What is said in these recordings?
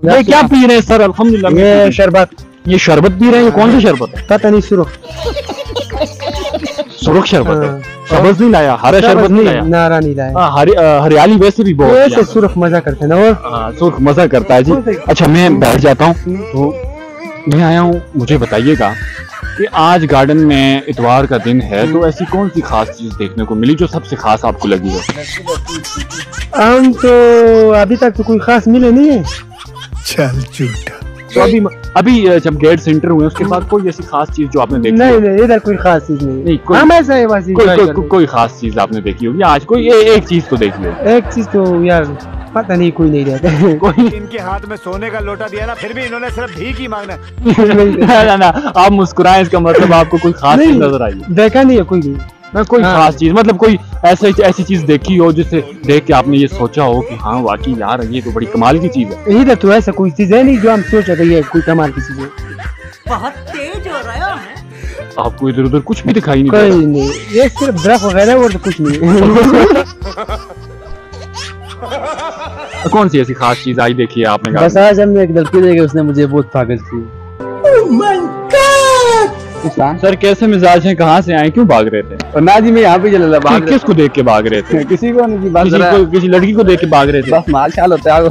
ये क्या पी रहे हैं सर? अल्हम्दुलिल्लाह। ये शरबत। ये शरबत पी रहे हैं? ये कौन सा शरबत है? पता नहीं, सुरुख सुरुख शरबत है। सब्ज नहीं लाया, हरा शरबत नहीं लाया, नारा नहीं लाया। हरियाली वैसे भी बहुत ऐसे सुरुख मजा करते ना। और सुर्ख मजा करता है जी। अच्छा मैं बैठ जाता हूँ। तो मैं आया हूँ, मुझे बताइएगा कि आज गार्डन में इतवार का दिन है, तो ऐसी कौन सी खास चीज देखने को मिली जो सबसे खास आपको लगी हो? हम तो अभी तक तो कोई खास मिले नहीं है। चल झूठा। तो अभी जब गेट सेंटर हुए उसके बाद कोई ऐसी खास चीज जो आपने देखी? नहीं, इधर कोई खास चीज नहीं। कोई ऐसा है बस। कोई खास चीज आपने देखी होगी आज? कोई एक चीज तो देखी होगी। एक चीज तो यार पता नहीं, कोई नहीं रहता। कोई इनके हाथ में सोने का लोटा दिया ना, फिर भी इन्होंने सिर्फ भीख ही मांगना। ना आप मुस्कुराएं, इसका मतलब आपको कोई खास चीज नजर आई? देखा नहीं है कोई भी। मैं कोई खास चीज मतलब कोई ऐसी चीज देखी हो जिसे देख के आपने ये सोचा हो कि हाँ वाकई यार ये तो बड़ी कमाल की चीज है? इधर तो ऐसा कोई चीज है नहीं जो हम सोचा कि ये कोई कमाल की चीज है। बहुत तेज हो रहा है। आपको इधर उधर कुछ भी दिखाई नहीं? कोई नहीं, ये सिर्फ दरख्त वगैरह और तो कुछ नहीं। कौन सी ऐसी खास चीज आई देखी है आपने? बस आज हमने एक लड़की देखी, उसने मुझे बहुत पागल की। सर कैसे मिजाज हैं? कहाँ से आए? क्यों भाग रहे थे? और ना जी मैं यहाँ पे चला था। किसको देख के भाग रहे थे? किसी को नहीं, किसी लड़की को देख के भाग रहे थे? बस माल शाल होता है।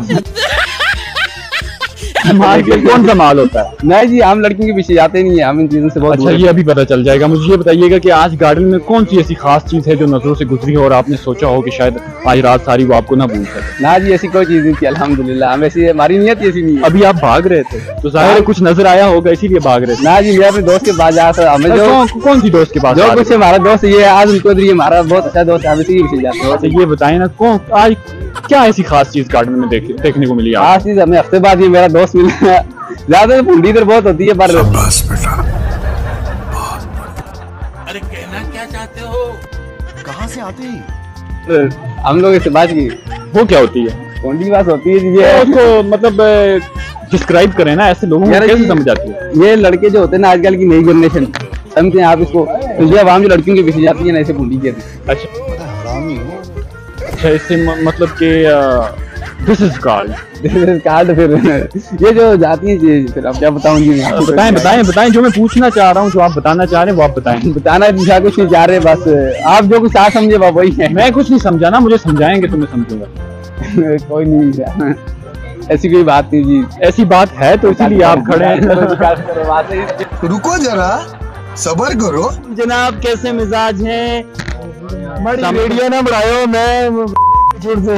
माल कौन सा माल होता है? नहीं जी, हम लड़कियों के पीछे जाते नहीं है, हम इन चीजों से बहुत। अच्छा ये अभी पता चल जाएगा। मुझे ये बताइएगा कि आज गार्डन में कौन सी ऐसी खास चीज है जो नजरों से गुजरी हो और आपने सोचा हो कि शायद आज रात सारी वो आपको ना भूल सके? ना जी, ऐसी कोई चीज नहीं थी अल्हम्दुलिल्लाह। हम ऐसी, हमारी नियत ऐसी नहीं है। अभी आप भाग रहे थे तो जाहिर है कुछ नजर आया होगा, इसीलिए भाग रहे थे। ना जी, मैं अपने दोस्त के पास जा था। हमें जो कौन सी दोस्त के पास? जो कुछ हमारा दोस्त ये आज उनको हमारा बहुत अच्छा दोस्त है, हम इसी के पीछे जाते हैं। अच्छा ये बताए ना, कौन आज क्या ऐसी खास चीज गार्डन में देखने को मिली? खास चीज हमें हफ्ते बाद ये मेरा दोस्त मिला। ज्यादा भूडी इधर बहुत होती है पर। अरे कहना क्या चाहते हो? कहाँ से आते हैं? हम लोग इससे बात की। वो क्या होती है? भूडी की बात होती है ये उसको मतलब डिस्क्राइब करें ना, ऐसे लोगों को कैसे समझ आती है? ये लड़के जो होते हैं ना आजकल की नई जनरेशन, समझते हैं आप इसको? आवाम जो लड़कियों के पीछे जाती है ना, ऐसे भूडी कहते हैं। अच्छा इससे मतलब कि दिस इज कार्ड फिर ये जो जाती है, फिर अब क्या बताऊं जी? बताएं जो मैं पूछना चाह रहा हूँ, जो आप बताना चाह रहे हैं वो आप बताएं। बताना दिशा कुछ नहीं चाह रहे, बस आप जो कुछ आप समझे वही है। मैं कुछ नहीं समझा ना, मुझे समझाएंगे तो मैं समझूंगा। कोई नहीं, ऐसी कोई बात नहीं जी। ऐसी बात है तो इसीलिए आप खड़े हैं। रुको जरा, सबर करो जनाब। कैसे मिजाज हैं? वीडियो ना बढ़ाओ, मैं जुड़ से